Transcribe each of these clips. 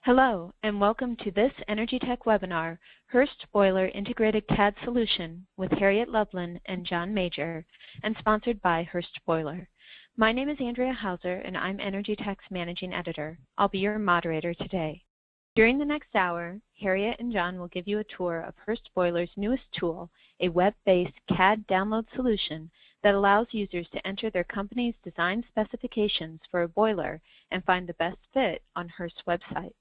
Hello, and welcome to this Energy Tech webinar, Hurst Boiler Integrated CAD Solution with Harriet Loveland and John Major, and sponsored by Hurst Boiler. My name is Andrea Hauser, and I'm Energy Tech's Managing Editor. I'll be your moderator today. During the next hour, Harriet and John will give you a tour of Hurst Boiler's newest tool, a web-based CAD download solution that allows users to enter their company's design specifications for a boiler and find the best fit on Hurst's website.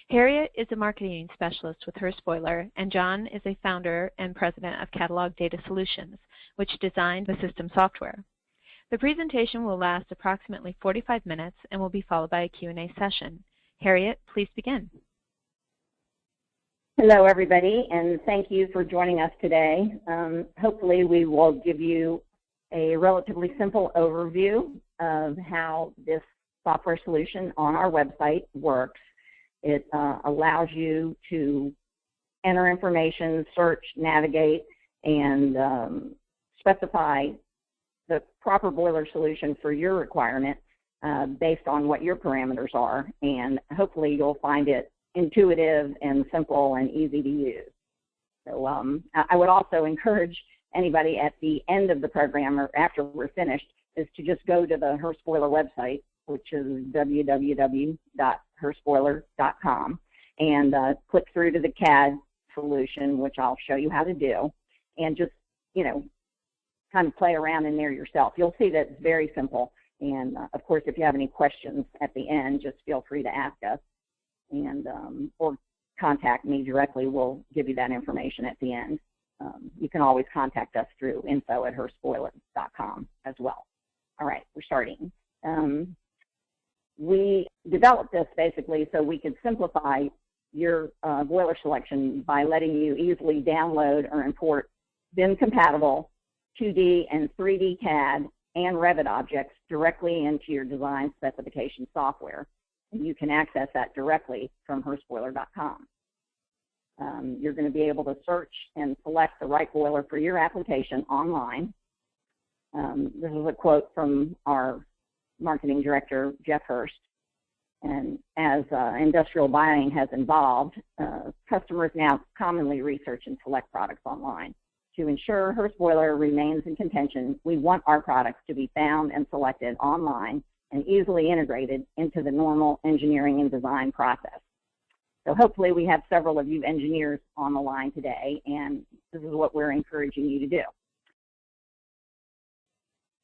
Harriet is a marketing specialist with Hurst Boiler, and John is a founder and president of Catalog Data Solutions, which designed the system software. The presentation will last approximately 45 minutes and will be followed by a Q&A session. Harriet, please begin. Hello, everybody, and thank you for joining us today. Hopefully, we will give you a relatively simple overview of how this software solution on our website works. It allows you to enter information, search, navigate, and specify the proper boiler solution for your requirement based on what your parameters are. And hopefully you'll find it intuitive and simple and easy to use. So I would also encourage anybody at the end of the program or after we're finished is to just go to the Hurst Boiler website, which is www.hurstboiler.com, and click through to the CAD solution, which I'll show you how to do, and just, kind of play around in there yourself. You'll see that it's very simple, and of course, if you have any questions at the end, just feel free to ask us, and or contact me directly. We'll give you that information at the end. You can always contact us through info@hurstboiler.com as well. All right, we're starting. We developed this basically so we could simplify your boiler selection by letting you easily download or import BIM-compatible 2D and 3D CAD and Revit objects directly into your design specification software. And you can access that directly from hurstboiler.com. You're going to be able to search and select the right boiler for your application online. This is a quote from our marketing director, Jeff Hurst. And as industrial buying has evolved, customers now commonly research and select products online. To ensure Hurst Boiler remains in contention, we want our products to be found and selected online and easily integrated into the normal engineering and design process. So hopefully we have several of you engineers on the line today, and this is what we're encouraging you to do.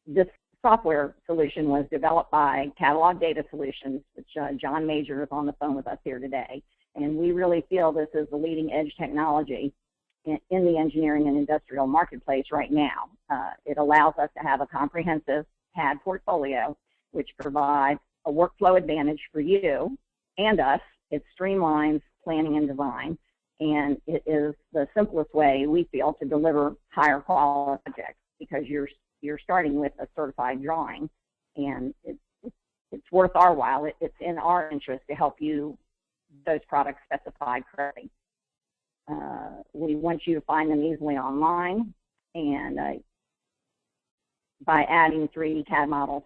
This software solution was developed by Catalog Data Solutions, which John Major is on the phone with us here today. And we really feel this is the leading edge technology in the engineering and industrial marketplace right now. It allows us to have a comprehensive CAD portfolio, which provides a workflow advantage for you and us. It streamlines planning and design, and it is the simplest way we feel to deliver higher quality projects because you're starting with a certified drawing, and it's worth our while. It's in our interest to help you those products specified correctly. We want you to find them easily online, and by adding 3D CAD models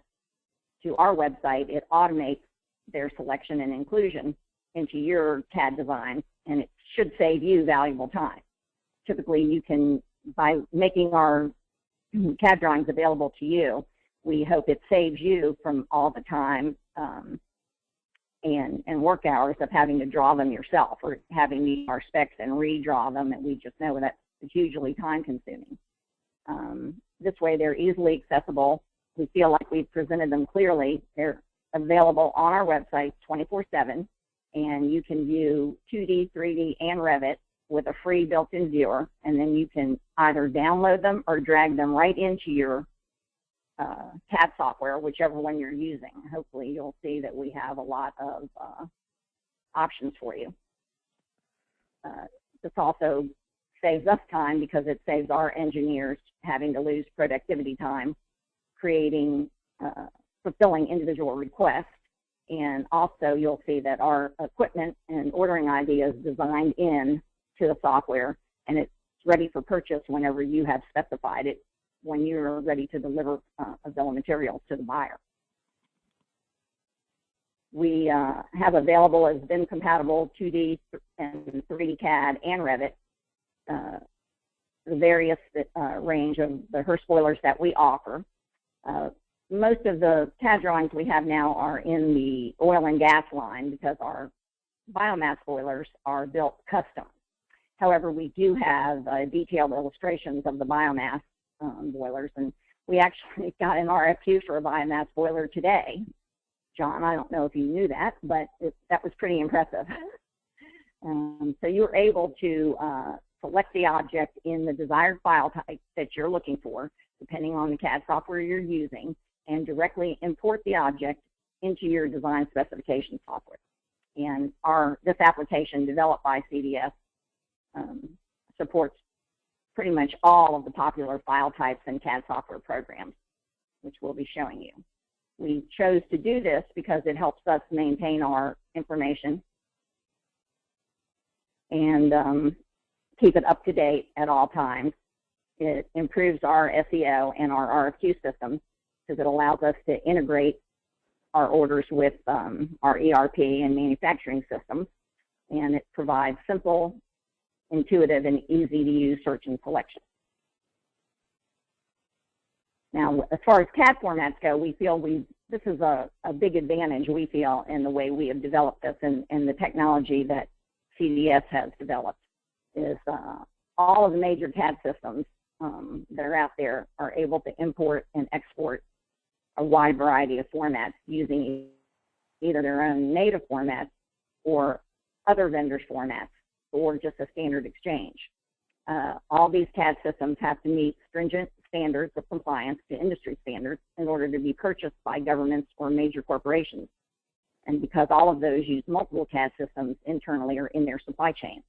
to our website, it automates their selection and inclusion into your CAD design, and it should save you valuable time. Typically, you can, by making our CAD drawings available to you, we hope it saves you from all the time and work hours of having to draw them yourself or having to our specs and redraw them, and we just know that's hugely time consuming. This way they're easily accessible. We feel like we've presented them clearly. They're available on our website 24/7, and you can view 2D, 3D, and Revit with a free built-in viewer, and then you can either download them or drag them right into your CAD software, whichever one you're using. Hopefully you'll see that we have a lot of options for you. This also saves us time because it saves our engineers having to lose productivity time creating, fulfilling individual requests. And also you'll see that our equipment and ordering ID is designed in to the software, and it's ready for purchase whenever you have specified it, when you're ready to deliver a bill of materials to the buyer. We have available as BIM compatible 2D and 3D CAD and Revit, the various range of the Hurst boilers that we offer. Most of the CAD drawings we have now are in the oil and gas line because our biomass boilers are built custom. However, we do have detailed illustrations of the biomass boilers, and we actually got an RFQ for a biomass boiler today. John, I don't know if you knew that, but that was pretty impressive. So you're able to select the object in the desired file type that you're looking for, depending on the CAD software you're using, and directly import the object into your design specification software. And this application developed by CDS supports pretty much all of the popular file types and CAD software programs, which we'll be showing you. We chose to do this because it helps us maintain our information and keep it up to date at all times. It improves our SEO and our RFQ system because it allows us to integrate our orders with our ERP and manufacturing systems, and it provides simple, intuitive, and easy to use search and selection. Now, as far as CAD formats go, we feel this is a big advantage, we feel, in the way we have developed this and the technology that CDS has developed is all of the major CAD systems that are out there are able to import and export a wide variety of formats using either their own native formats or other vendors' formats or just a standard exchange. All these CAD systems have to meet stringent standards of compliance to industry standards in order to be purchased by governments or major corporations. And because all of those use multiple CAD systems internally or in their supply chain,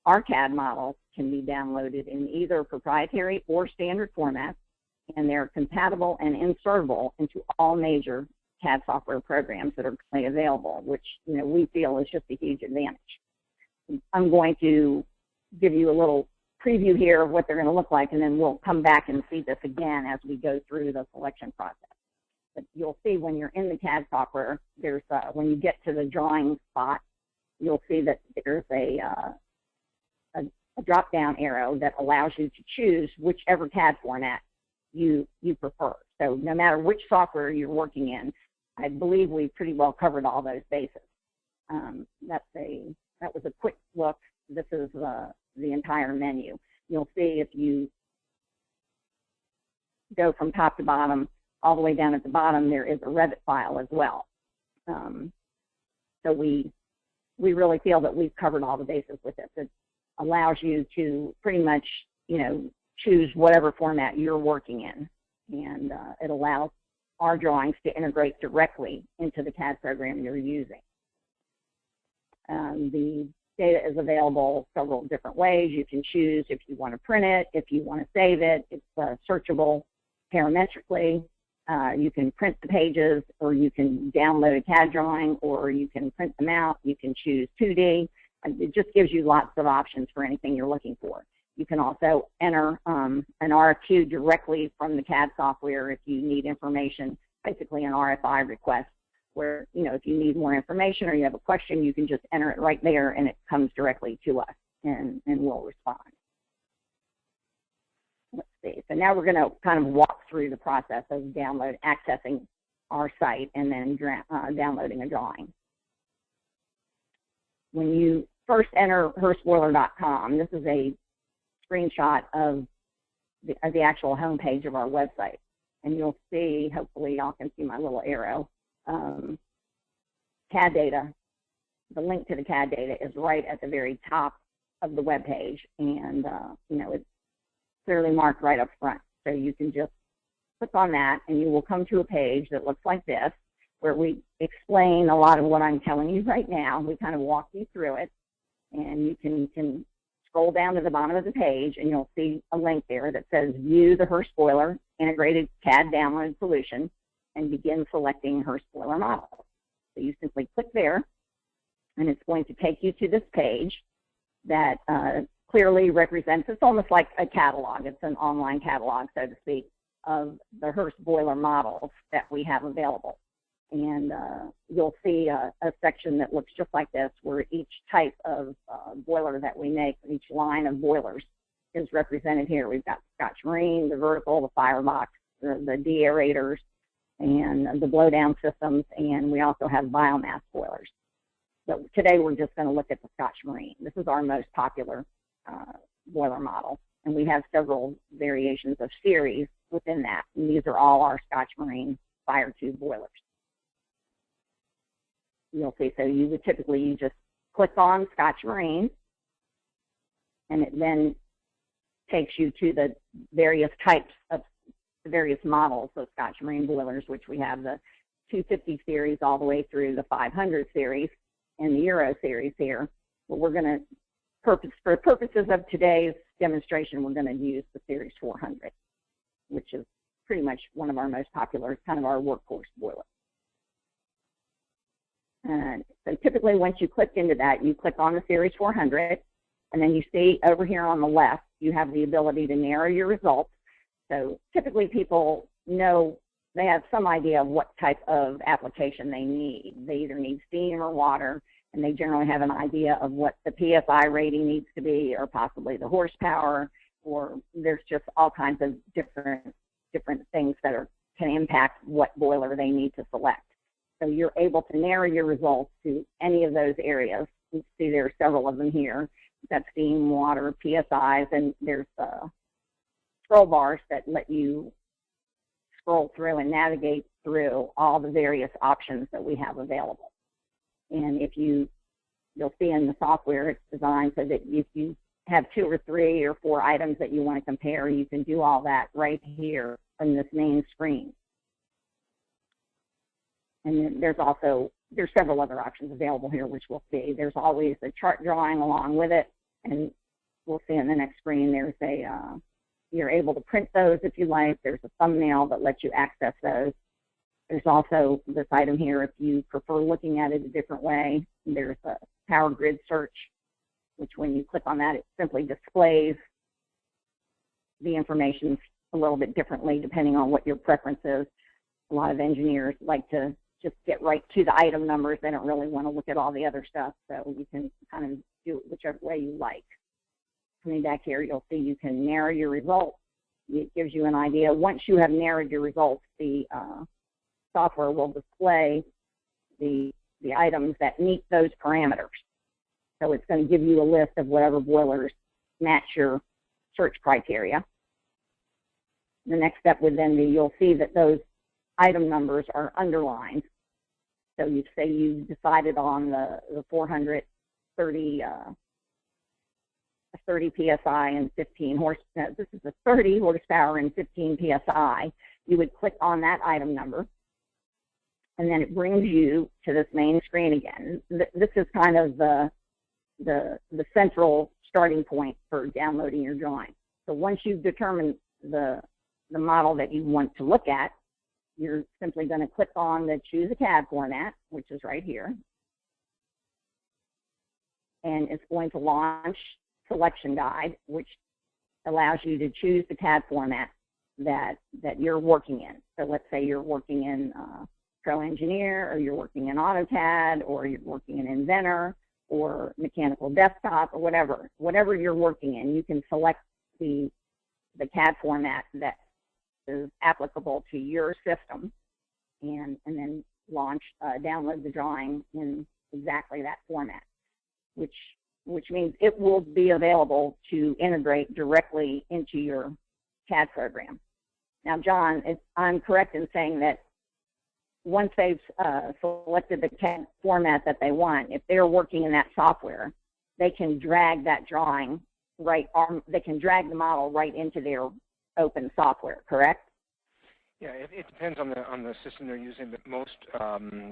our CAD models can be downloaded in either proprietary or standard formats, and they're compatible and insertable into all major CAD software programs that are currently available, which we feel is just a huge advantage. I'm going to give you a little preview here of what they're going to look like, and then we'll come back and see this again as we go through the selection process. But you'll see when you're in the CAD software, there's when you get to the drawing spot, you'll see that there's a drop-down arrow that allows you to choose whichever CAD format you prefer. So no matter which software you're working in, I believe we pretty well covered all those bases. That was a quick look. This is the entire menu. You'll see if you go from top to bottom, all the way down at the bottom, there is a Revit file as well. So we really feel that we've covered all the bases with this. It allows you to pretty much, choose whatever format you're working in, and it allows our drawings to integrate directly into the CAD program you're using. The data is available several different ways. You can choose if you want to print it, if you want to save it. It's searchable parametrically. You can print the pages, or you can download a CAD drawing, or you can print them out. You can choose 2D. It just gives you lots of options for anything you're looking for. You can also enter an RFQ directly from the CAD software if you need information, basically an RFI request, where, if you need more information or you have a question, you can just enter it right there and it comes directly to us and we'll respond. Let's see. So now we're going to kind of walk through the process of accessing our site and then downloading a drawing. When you first enter hurstboiler.com, this is a screenshot of the actual home page of our website. And you'll see, hopefully y'all can see my little arrow, CAD data. The link to the CAD data is right at the very top of the web page, and it's clearly marked right up front. So you can just click on that, and you will come to a page that looks like this, where we explain a lot of what I'm telling you right now. We kind of walk you through it, and you can scroll down to the bottom of the page, and you'll see a link there that says View the Hurst Boiler Integrated CAD Download Solution and begin selecting Hurst Boiler model. So you simply click there, and it's going to take you to this page that clearly represents, it's almost like a catalog. It's an online catalog, so to speak, of the Hurst Boiler models that we have available. And you'll see a section that looks just like this, where each type of boiler that we make, each line of boilers is represented here. We've got Scotch Marine, the vertical, the firebox, the de-aerators, and the blowdown systems, and we also have biomass boilers. So today we're just going to look at the Scotch Marine. This is our most popular boiler model, and we have several variations of series within that, and these are all our Scotch Marine fire tube boilers. You'll see, so you would typically just click on Scotch Marine, and it then takes you to the various types of the various models of Scotch Marine boilers, which we have the 250 series all the way through the 500 series and the Euro series here. But we're going to, for purposes of today's demonstration, we're going to use the Series 400, which is pretty much one of our most popular, kind of our workhorse boiler. And so typically once you click into that, you click on the Series 400, and then you see over here on the left, you have the ability to narrow your results. So typically people know, they have some idea of what type of application they need. They either need steam or water, and they generally have an idea of what the PSI rating needs to be, or possibly the horsepower, or there's just all kinds of different things that can impact what boiler they need to select. So you're able to narrow your results to any of those areas. You see there are several of them here. That's steam, water, PSIs, and there's scroll bars that let you scroll through and navigate through all the various options that we have available. And you'll see in the software, it's designed so that if you have 2 or 3 or 4 items that you want to compare, you can do all that right here from this main screen. And then there's several other options available here, which we'll see. There's always a chart drawing along with it, and we'll see in the next screen there's you're able to print those if you like. There's a thumbnail that lets you access those. There's also this item here if you prefer looking at it a different way. There's a power grid search, which when you click on that, it simply displays the information a little bit differently depending on what your preference is. A lot of engineers like to just get right to the item numbers. They don't really want to look at all the other stuff, so you can kind of do it whichever way you like. Coming back here, you'll see you can narrow your results. It gives you an idea. Once you have narrowed your results, the software will display the items that meet those parameters. So it's going to give you a list of whatever boilers match your search criteria. The next step would then be, you'll see that those item numbers are underlined. So you say you decided on the 430 30 psi and 15 horsepower. This is a 30 horsepower and 15 psi. You would click on that item number, and then it brings you to this main screen again. This is kind of the central starting point for downloading your drawing. So once you've determined the model that you want to look at, you're simply going to click on the Choose a CAD format, which is right here, and it's going to launch Selection Guide, which allows you to choose the CAD format that you're working in. So let's say you're working in Pro Engineer, or you're working in AutoCAD, or you're working in Inventor, or Mechanical Desktop, or whatever you're working in. You can select the CAD format that is applicable to your system, and then download the drawing in exactly that format, which means it will be available to integrate directly into your CAD program. Now, John, I'm correct in saying that once they've selected the CAD format that they want, if they're working in that software, they can drag that drawing they can drag the model right into their open software, correct? Yeah, it depends on the system they're using, but most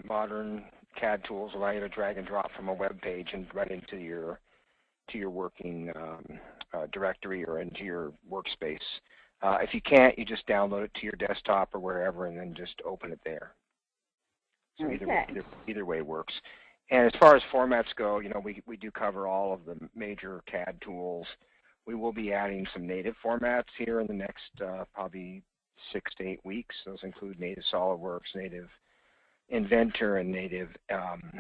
modern CAD tools allow you to drag and drop from a web page and right into your working directory or into your workspace. If you can't, you just download it to your desktop or wherever, and then just open it there. So okay. either way works. And as far as formats go, we do cover all of the major CAD tools. We will be adding some native formats here in the next probably 6 to 8 weeks. Those include native SolidWorks, native Inventor and native,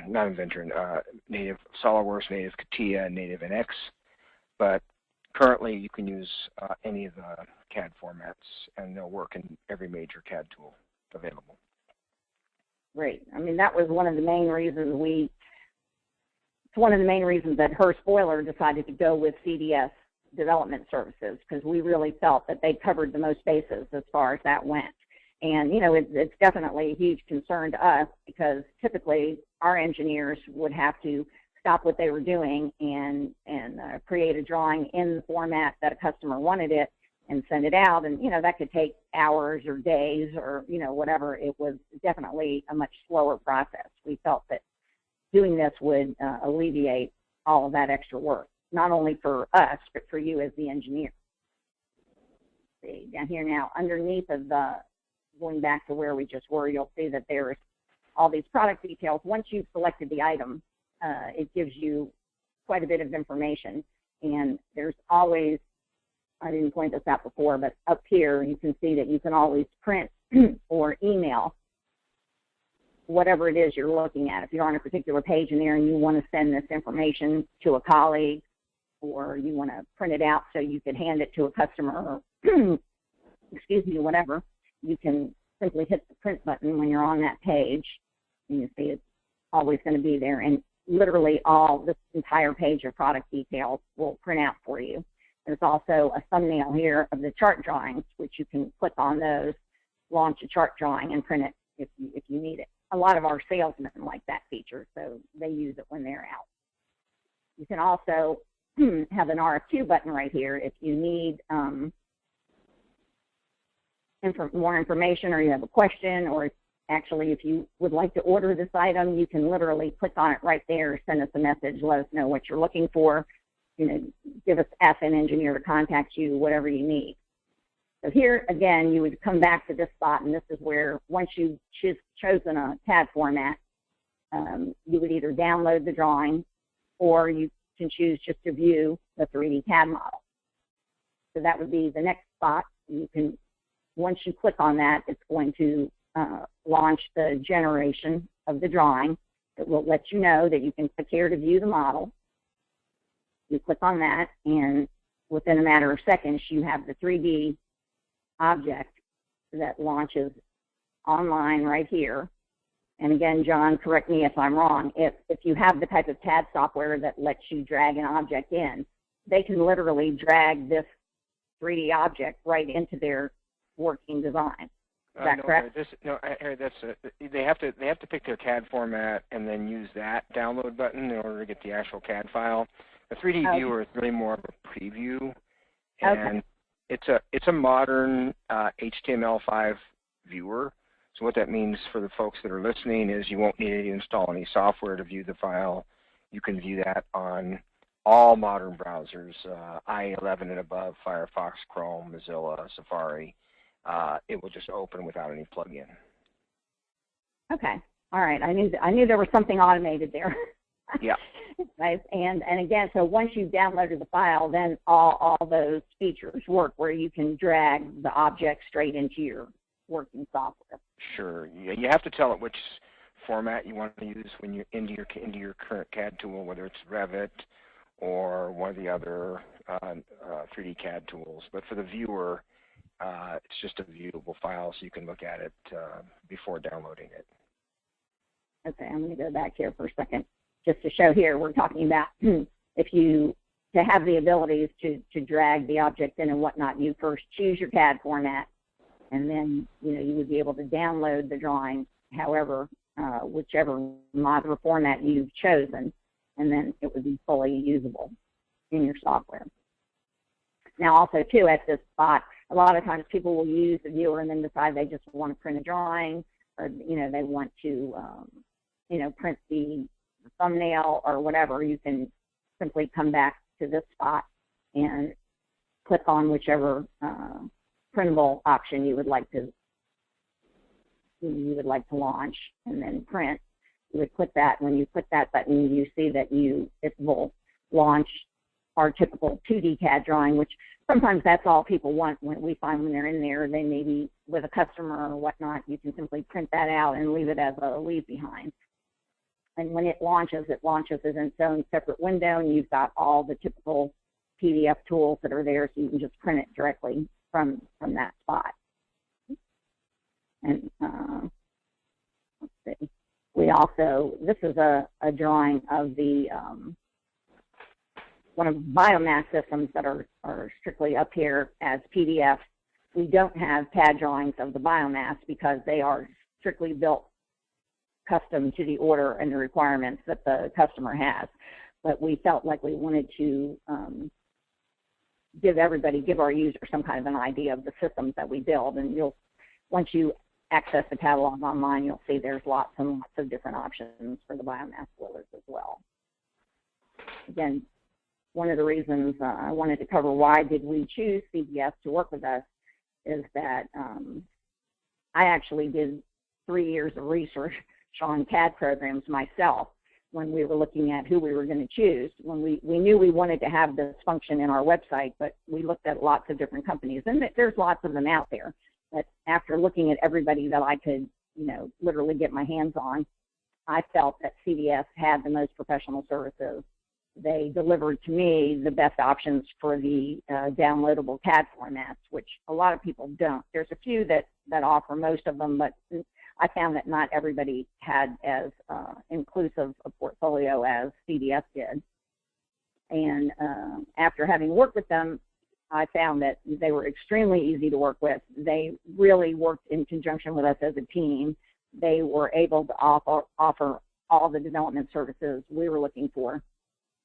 not Inventor, native SolidWorks, native CATIA, and native NX. But currently, you can use any of the CAD formats, and they'll work in every major CAD tool available. Great. I mean, that was one of the main reasons it's one of the main reasons that Hurst Boiler decided to go with CDS Development Services, because we really felt that they covered the most bases as far as that went. And, you know, it's definitely a huge concern to us, because typically our engineers would have to stop what they were doing and create a drawing in the format that a customer wanted it and send it out. And, you know, that could take hours or days or, you know, whatever. It was definitely a much slower process. We felt that doing this would alleviate all of that extra work, not only for us, but for you as the engineer. See, down here now, underneath of the, going back to where we just were, you'll see that there's all these product details. Once you've selected the item, it gives you quite a bit of information. And there's always, I didn't point this out before, but up here you can see that you can always print or email whatever it is you're looking at. If you're on a particular page in there and you want to send this information to a colleague, or you want to print it out so you could hand it to a customer, or excuse me, whatever, you can simply hit the print button when you're on that page, and you see it's always going to be there. And literally all this entire page of product details will print out for you. There's also a thumbnail here of the chart drawings, which you can click on those, launch a chart drawing, and print it if you need it. A lot of our salesmen like that feature, so they use it when they're out. You can also have an RFQ button right here if you need more information, or you have a question, or actually if you would like to order this item, you can literally click on it right there, send us a message, let us know what you're looking for, you know, ask an engineer to contact you, whatever you need. So here, again, you would come back to this spot, and this is where, once you've chosen a CAD format, you would either download the drawing, or you can choose just to view the 3D CAD model. So that would be the next spot. You can, once you click on that, it's going to launch the generation of the drawing. It will let you know that you can click here to view the model. You click on that, and within a matter of seconds, you have the 3D object that launches online right here. And again, John, correct me if I'm wrong, if you have the type of CAD software that lets you drag an object in, they can literally drag this 3D object right into their working design. Is that correct? They have to pick their CAD format and then use that download button in order to get the actual CAD file. The 3D viewer is really more of a preview, and it's a modern HTML5 viewer. So what that means for the folks that are listening is you won't need to install any software to view the file. You can view that on all modern browsers, IE11 and above, Firefox, Chrome, Mozilla, Safari. It will just open without any plugin. Okay. All right. I knew there was something automated there. Yeah. Nice. And again, so once you've downloaded the file, then all those features work where you can drag the object straight into your working software. Sure. You have to tell it which format you want to use when you're into your current CAD tool, whether it's Revit or one of the other 3D CAD tools. But for the viewer, it's just a viewable file, so you can look at it before downloading it. Okay, I'm going to go back here for a second. Just to show here, we're talking about to have the abilities to drag the object in and whatnot, you first choose your CAD format, and then you would be able to download the drawing, however, whichever modular format you've chosen, and then it would be fully usable in your software. Now, also too, at this spot, a lot of times people will use the viewer and then decide they just want to print a drawing, or they want to print the thumbnail or whatever. You can simply come back to this spot and click on whichever printable option you would like to launch, and then print. You would click that. When you click that button, you see that it will launch our typical 2D CAD drawing, which sometimes that's all people want when we find when they're in there. They maybe with a customer or whatnot, you can simply print that out and leave it as a leave behind. And when it launches as its own separate window, and you've got all the typical PDF tools that are there, so you can just print it directly from that spot. And let's see. We also, this is a drawing of the one of the biomass systems that are strictly up here as PDF. We don't have CAD drawings of the biomass because they are strictly built custom to the order and the requirements that the customer has. But we felt like we wanted to give our user some kind of an idea of the systems that we build. And once you access the catalog online, you'll see there's lots and lots of different options for the biomass boilers as well. Again, one of the reasons I wanted to cover why did we choose CDS to work with us is that I actually did 3 years of research on CAD programs myself when we were looking at who we were going to choose. When we knew we wanted to have this function in our website, but we looked at lots of different companies, and there's lots of them out there. But after looking at everybody that I could, literally get my hands on, I felt that CDS had the most professional services. They delivered to me the best options for the downloadable CAD formats, which a lot of people don't. There's a few that offer most of them, but I found that not everybody had as inclusive a portfolio as CDS did. And after having worked with them, I found that they were extremely easy to work with. They really worked in conjunction with us as a team. They were able to offer all the development services we were looking for.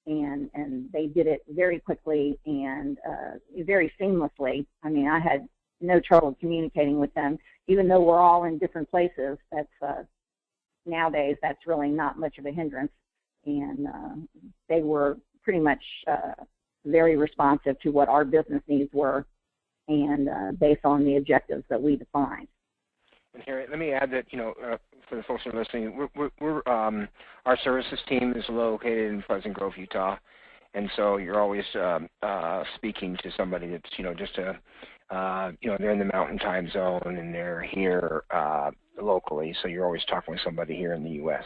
And they did it very quickly and very seamlessly. I mean, I had no trouble communicating with them, even though we're all in different places. That's nowadays, that's really not much of a hindrance. And they were pretty much very responsive to what our business needs were and based on the objectives that we defined. And Harriet, let me add that, for the folks who are listening, our services team is located in Pleasant Grove, Utah, and so you're always speaking to somebody that's, they're in the Mountain Time Zone and they're here locally, so you're always talking with somebody here in the U.S.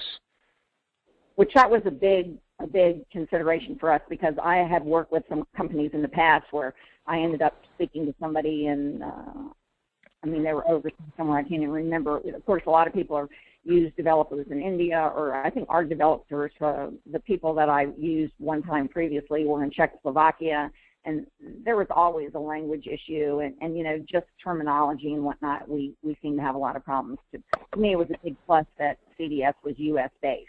Which that was a big consideration for us, because I had worked with some companies in the past where I ended up speaking to somebody and they were over somewhere, I can't even remember. Of course, a lot of people use developers in India, or I think our developers, the people that I used one time previously were in Czechoslovakia, and there was always a language issue and just terminology and whatnot. We seem to have a lot of problems. To me, it was a big plus that CDS was U.S.-based.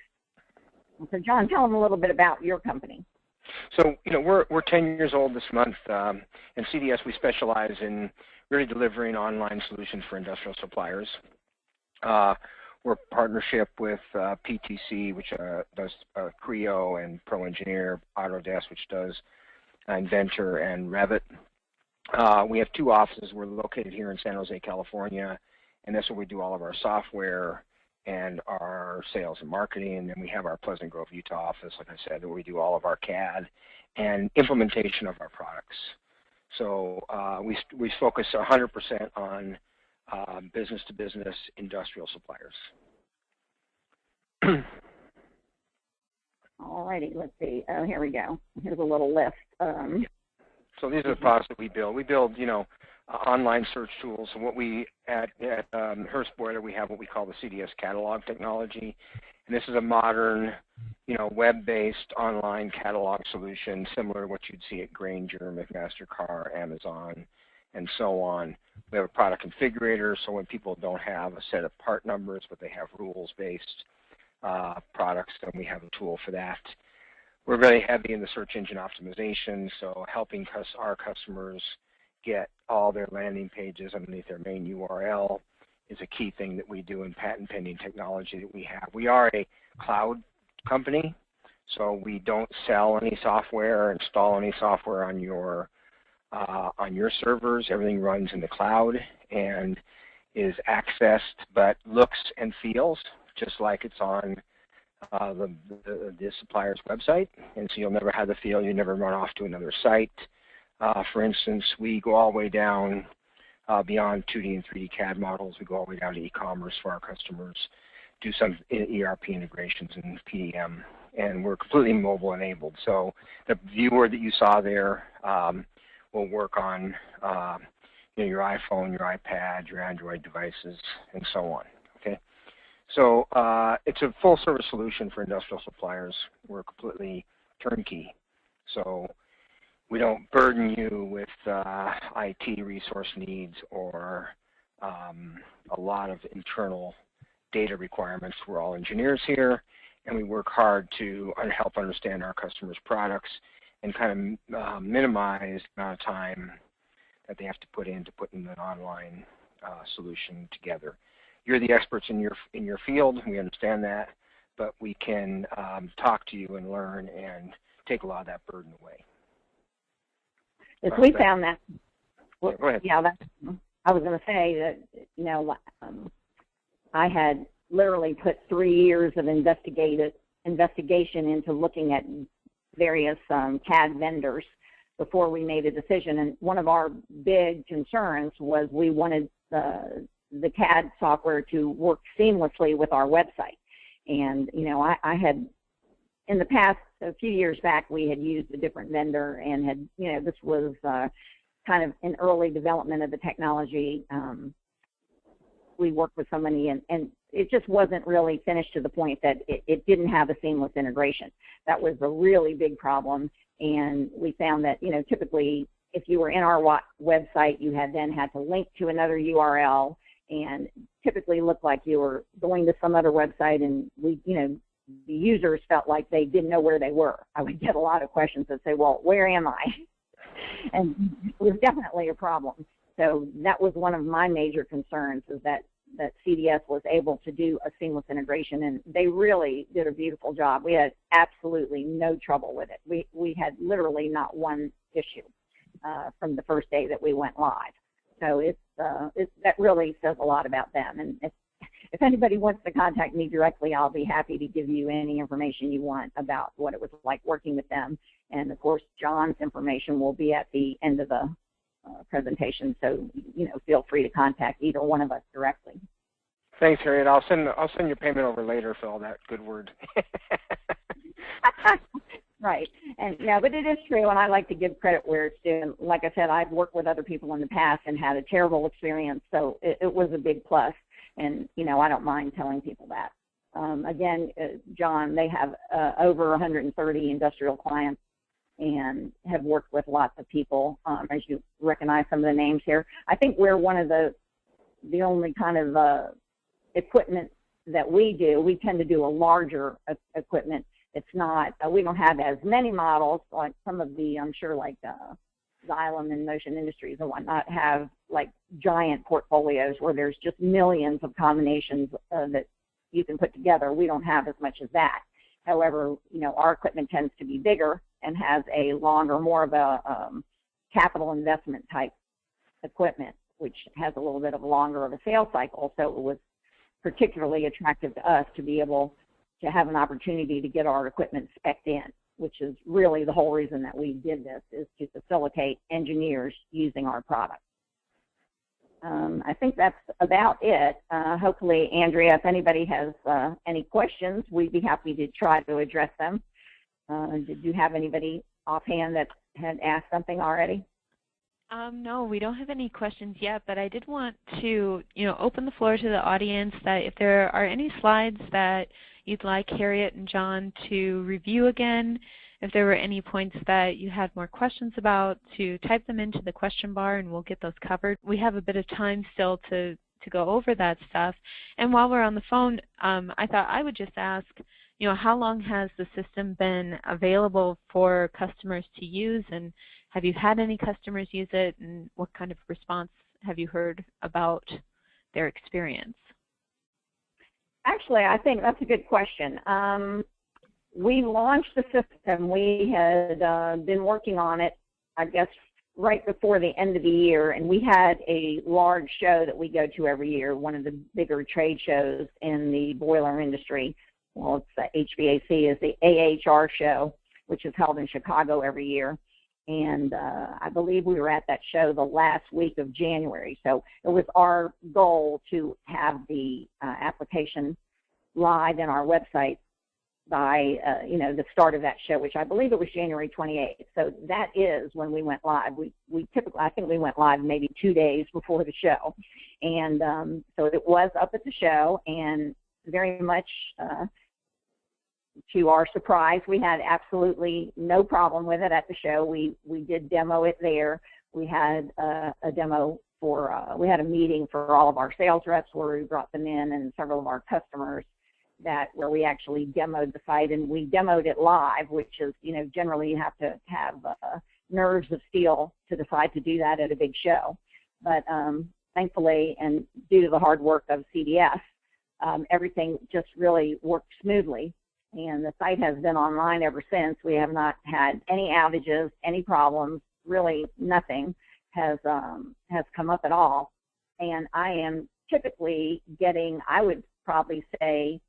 So, John, tell them a little bit about your company. So, we're 10 years old this month. In CDS, we specialize in really delivering online solutions for industrial suppliers. We're a partnership with PTC, which does Creo and Pro Engineer, Autodesk, which does Inventor and Revit. We have 2 offices. We're located here in San Jose, California, and that's where we do all of our software and our sales and marketing. And then we have our Pleasant Grove, Utah office, like I said, where we do all of our CAD and implementation of our products. So we focus 100% on business-to-business industrial suppliers. All righty, let's see. Oh, here we go. Here's a little list. So these are the products that we build. We build, online search tools. So what we at Hurst Boiler, we have what we call the CDS catalog technology, and this is a modern, web-based online catalog solution similar to what you'd see at Grainger, McMaster-Carr, Amazon, and so on. We have a product configurator, so when people don't have a set of part numbers, but they have rules-based products, then we have a tool for that. We're very heavy in the search engine optimization, so helping our customers get all their landing pages underneath their main URL is a key thing that we do in patent pending technology that we have. We are a cloud company, so we don't sell any software or install any software on your servers. Everything runs in the cloud and is accessed, but looks and feels just like it's on the supplier's website, and so you'll never have the feel you never run off to another site. For instance, we go all the way down beyond 2D and 3D CAD models. We go all the way down to e-commerce for our customers, do some ERP integrations and PDM, and we're completely mobile enabled. So the viewer that you saw there will work on your iPhone, your iPad, your Android devices, and so on. Okay, so it's a full service solution for industrial suppliers. We're completely turnkey, so we don't burden you with IT resource needs or a lot of internal data requirements. We're all engineers here, and we work hard to help understand our customers' products and kind of minimize the amount of time that they have to put in an online solution together. You're the experts in your field. We understand that, but we can talk to you and learn and take a lot of that burden away. Yes, we found that. Well, go ahead. Yeah, I was going to say that, I had literally put 3 years of investigation into looking at various CAD vendors before we made a decision. And one of our big concerns was we wanted the CAD software to work seamlessly with our website. And, I had, in the past, a few years back, we had used a different vendor and had, this was kind of in early development of the technology. We worked with somebody and it just wasn't really finished to the point that it didn't have a seamless integration. That was a really big problem. And we found that, typically if you were in our website, you had to link to another URL and typically looked like you were going to some other website, and the users felt like they didn't know where they were. I would get a lot of questions that say, well, where am I? And it was definitely a problem. So that was one of my major concerns, is that CDS was able to do a seamless integration, and they really did a beautiful job. We had absolutely no trouble with it. We had literally not one issue from the first day that we went live. So that really says a lot about them. And if anybody wants to contact me directly, I'll be happy to give you any information you want about what it was like working with them. And of course, John's information will be at the end of the presentation, so feel free to contact either one of us directly. Thanks, Harriet. I'll send your payment over later for all that good word. Right, and but it is true, and I like to give credit where it's due. And like I said, I've worked with other people in the past and had a terrible experience, so it was a big plus. And I don't mind telling people that. Again, John, they have over 130 industrial clients and have worked with lots of people, as you recognize some of the names here. I think we're one of the only kind of equipment that we do. We tend to do a larger equipment. It's not, we don't have as many models like some of the, I'm sure, like Xylem and Motion Industries and whatnot have like giant portfolios where there's just millions of combinations that you can put together. We don't have as much as that. However, our equipment tends to be bigger and has a longer, more of a capital investment type equipment, which has a little bit of longer of a sales cycle. So it was particularly attractive to us to be able to have an opportunity to get our equipment spec'd in, which is really the whole reason that we did this, is to facilitate engineers using our product. I think that's about it. Hopefully, Andrea, if anybody has any questions, we'd be happy to try to address them. Did you have anybody offhand that had asked something already? No, we don't have any questions yet, but I did want to, open the floor to the audience that if there are any slides that you'd like Harriet and John to review again, if there were any points that you had more questions about, to type them into the question bar and we'll get those covered. We have a bit of time still to go over that stuff. And while we're on the phone, I thought I would just ask, how long has the system been available for customers to use, and have you had any customers use it, and what kind of response have you heard about their experience? Actually, I think that's a good question. We launched the system. We had been working on it, I guess, right before the end of the year, and we had a large show that we go to every year, one of the bigger trade shows in the boiler industry, well, it's the HVAC, is the AHR show, which is held in Chicago every year. And I believe we were at that show the last week of January. So it was our goal to have the application live in our website by, the start of that show, which I believe it was January 28th. So that is when we went live. We typically, I think we went live maybe 2 days before the show. And so it was up at the show, and very much to our surprise, we had absolutely no problem with it at the show. We did demo it there. We had a demo we had a meeting for all of our sales reps where we brought them in, and several of our customers where we actually demoed the site, and we demoed it live, which is, generally you have to have nerves of steel to decide to do that at a big show. But thankfully, and due to the hard work of CDS, everything just really worked smoothly, and the site has been online ever since. We have not had any outages, any problems, really nothing has come up at all. And I am typically getting, I would probably say,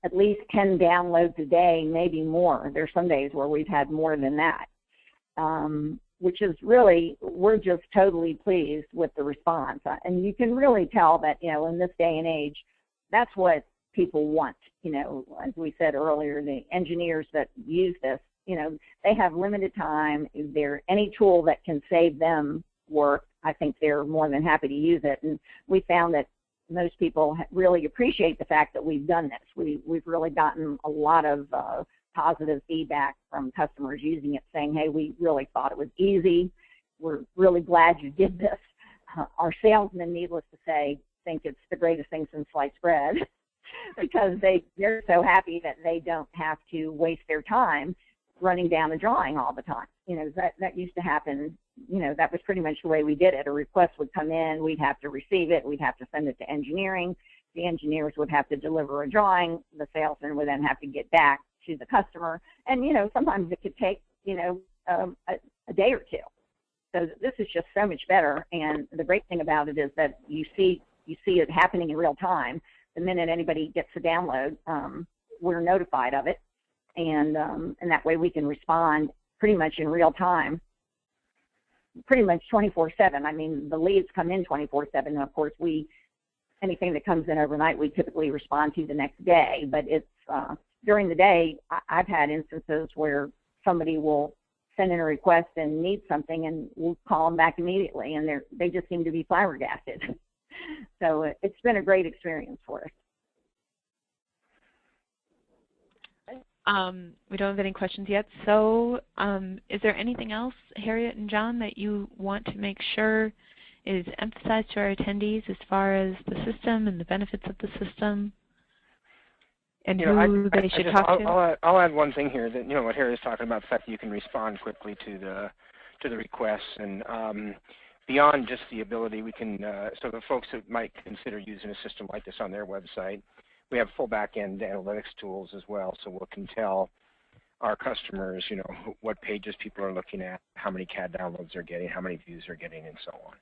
at least 10 downloads a day, maybe more. There's some days where we've had more than that, which is really, we're just totally pleased with the response. And you can really tell that, in this day and age, that's what people want. As we said earlier, the engineers that use this, they have limited time. Is there any tool that can save them work? I think they're more than happy to use it. And we found that most people really appreciate the fact that we've done this. We've really gotten a lot of positive feedback from customers using it, saying, hey, we really thought it was easy. We're really glad you did this. Our salesmen, needless to say, think it's the greatest thing since sliced bread because they're so happy that they don't have to waste their time running down the drawing all the time. That used to happen. That was pretty much the way we did it. A request would come in, we'd have to receive it, we'd have to send it to engineering. The engineers would have to deliver a drawing. The salesman would then have to get back to the customer. And, sometimes it could take, a day or two. So this is just so much better. And the great thing about it is that you see it happening in real time. The minute anybody gets a download, we're notified of it. And that way we can respond pretty much in real time, pretty much 24/7. I mean, the leads come in 24/7. And of course, anything that comes in overnight, we typically respond to the next day. But it's during the day, I've had instances where somebody will send in a request and need something, and we'll call them back immediately, and they just seem to be flabbergasted. So it's been a great experience for us. We don't have any questions yet. So is there anything else, Harriet and John, that you want to make sure is emphasized to our attendees as far as the system and the benefits of the system and who they should talk to? I'll add one thing here that, what Harriet's talking about, the fact that you can respond quickly to the requests, and beyond just the ability, we can, so the folks that might consider using a system like this on their website, we have full back-end analytics tools as well, so we can tell our customers, what pages people are looking at, how many CAD downloads they're getting, how many views they're getting, and so on.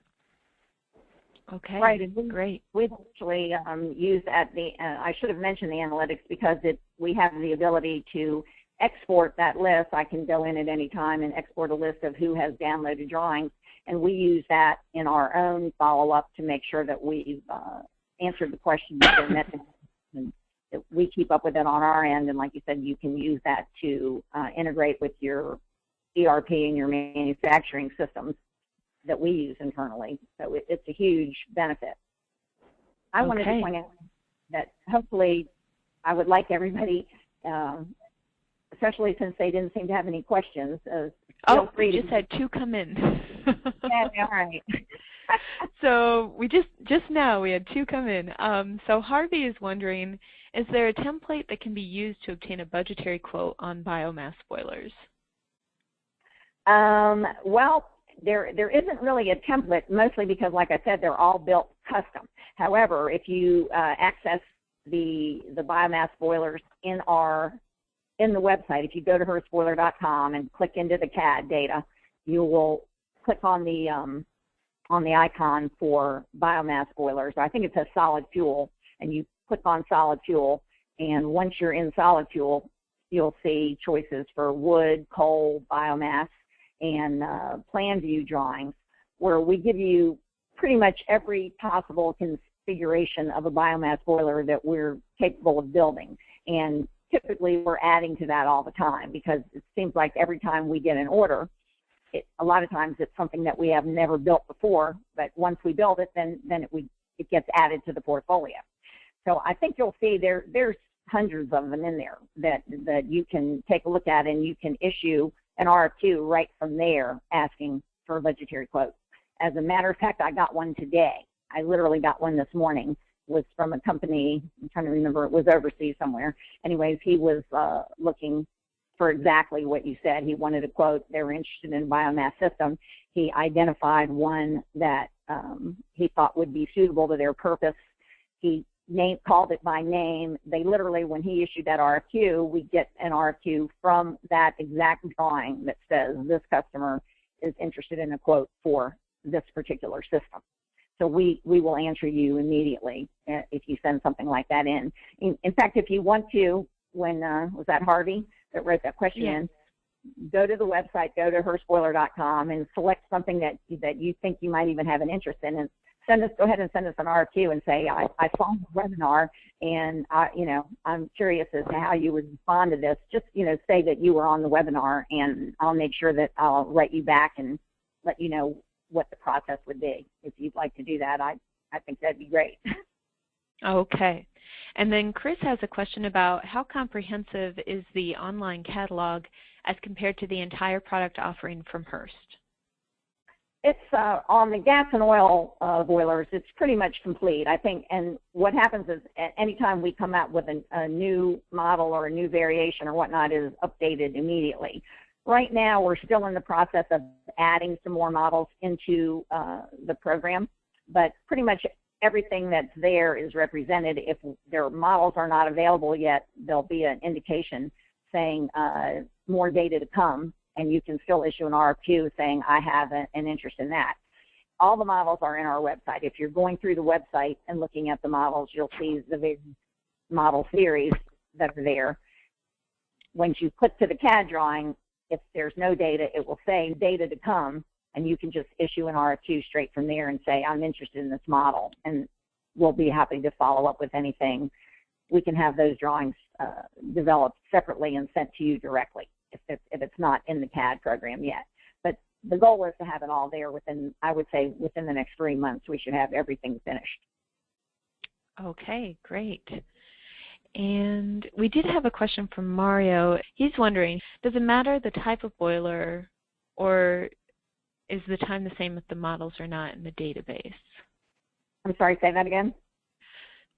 Okay, right, and great. We've actually used I should have mentioned the analytics because we have the ability to export that list. I can go in at any time and export a list of who has downloaded drawings, and we use that in our own follow-up to make sure that we've answered the questions that met and we keep up with it on our end. And like you said, you can use that to integrate with your ERP and your manufacturing systems that we use internally. So it's a huge benefit. I wanted to point out that hopefully I would like everybody, especially since they didn't seem to have any questions. We just had 2 come in. Yeah, all right. So we just now we had 2 come in. So Harvey is wondering, is there a template that can be used to obtain a budgetary quote on biomass boilers? Well, there isn't really a template, mostly because, like I said, they're all built custom. However, if you access the biomass boilers in the website, if you go to hurstboiler.com and click into the CAD data, you will click on the icon for biomass boilers. I think it says solid fuel, and you click on solid fuel, And once you're in solid fuel, you'll see choices for wood, coal, biomass, and plan view drawings, where we give you pretty much every possible configuration of a biomass boiler that we're capable of building. And typically we're adding to that all the time, because it seems like every time we get an order, a lot of times it's something that we have never built before, but once we build it, then it gets added to the portfolio. So I think you'll see there's hundreds of them in there that you can take a look at, and you can issue an RFQ right from there asking for a budgetary quote. As a matter of fact, I got one today. I literally got one this morning. It was from a company, I'm trying to remember, it was overseas somewhere. Anyways, he was looking for exactly what you said. He wanted a quote. They were interested in a biomass system. He identified one that he thought would be suitable to their purpose. He called it by name. They literally, when he issued that RFQ, we get an RFQ from that exact drawing that says this customer is interested in a quote for this particular system. So we will answer you immediately if you send something like that in. In fact, if you want to, when was that Harvey that wrote that question in, go to the website, go to hurstboiler.com, and select something that you think you might even have an interest in, and go ahead and send us an RFQ and say, I saw the webinar, and I'm curious as to how you would respond to this. Just say that you were on the webinar, and I'll make sure that I'll write you back and let you know what the process would be. If you'd like to do that, I think that'd be great. Okay. And then Chris has a question about how comprehensive is the online catalog as compared to the entire product offering from Hurst? It's on the gas and oil boilers, it's pretty much complete, I think. And what happens is anytime we come out with a new model or a new variation or whatnot, is updated immediately. Right now, we're still in the process of adding some more models into the program, but pretty much everything that's there is represented. If their models are not available yet, there'll be an indication saying more data to come, and you can still issue an RFQ saying, I have an interest in that. All the models are in our website. If you're going through the website and looking at the models, you'll see the various model series that are there. Once you click to the CAD drawing, if there's no data, it will say data to come, and you can just issue an RFQ straight from there and say, I'm interested in this model, and we'll be happy to follow up with anything. We can have those drawings developed separately and sent to you directly if it's not in the CAD program yet. But the goal is to have it all there within, I would say, within the next 3 months, we should have everything finished. Okay, great. And we did have a question from Mario. He's wondering, does it matter the type of boiler, or is the time the same if the models are not in the database? I'm sorry, say that again?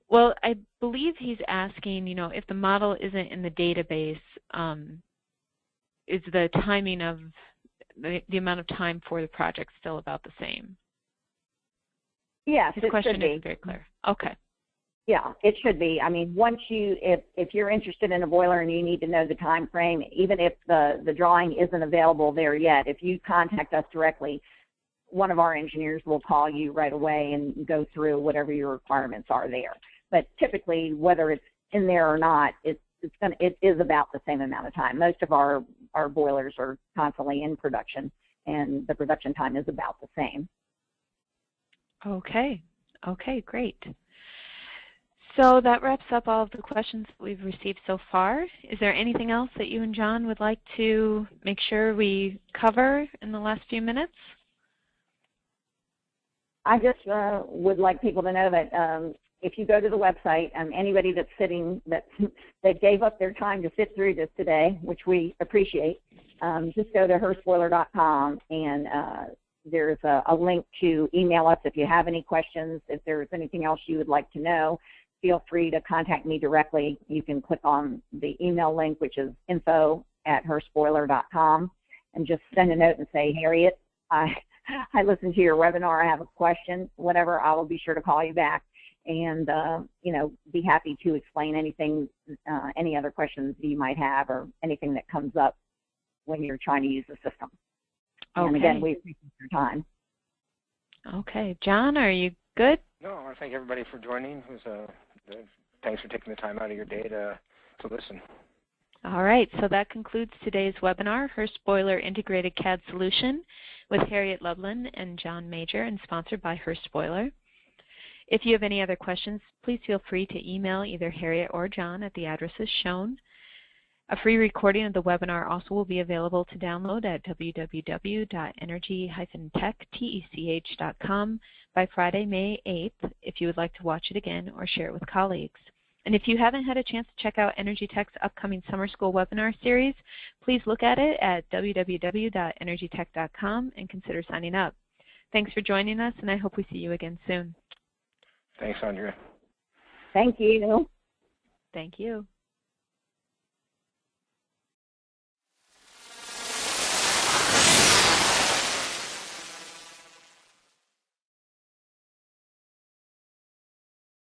Well, I believe he's asking, if the model isn't in the database, is the timing of the amount of time for the project still about the same? Yes, his question isn't very clear. Okay. Yeah, it should be. I mean, once if you're interested in a boiler and you need to know the time frame, even if the drawing isn't available there yet, if you contact us directly, one of our engineers will call you right away and go through whatever your requirements are there. But typically, whether it's in there or not, it is about the same amount of time. Most of our boilers are constantly in production, and the production time is about the same. Okay. Okay, great. So that wraps up all of the questions that we've received so far. Is there anything else that you and John would like to make sure we cover in the last few minutes? I just would like people to know that if you go to the website, anybody that's that gave up their time to sit through this today, which we appreciate, just go to hurstboiler.com, and there's a link to email us if you have any questions. If there's anything else you would like to know, feel free to contact me directly. You can click on the email link, which is info@hurstboiler.com, and just send a note and say, Harriet, I listened to your webinar, I have a question, whatever, I will be sure to call you back and, be happy to explain anything, any other questions you might have or anything that comes up when you're trying to use the system. Okay. And again, we appreciate your time. Okay. John, are you good? No, I want to thank everybody for joining. It was thanks for taking the time out of your day to listen. All right, so that concludes today's webinar, Hurst Boiler Integrated CAD Solution with Harriet Loveland and John Major, and sponsored by Hurst Boiler. If you have any other questions, please feel free to email either Harriet or John at the addresses shown. A free recording of the webinar also will be available to download at www.energy-tech.com by Friday, May 8th, if you would like to watch it again or share it with colleagues. And if you haven't had a chance to check out Energy Tech's upcoming summer school webinar series, please look at it at www.energytech.com and consider signing up. Thanks for joining us, and I hope we see you again soon. Thanks, Andrea. Thank you. Thank you.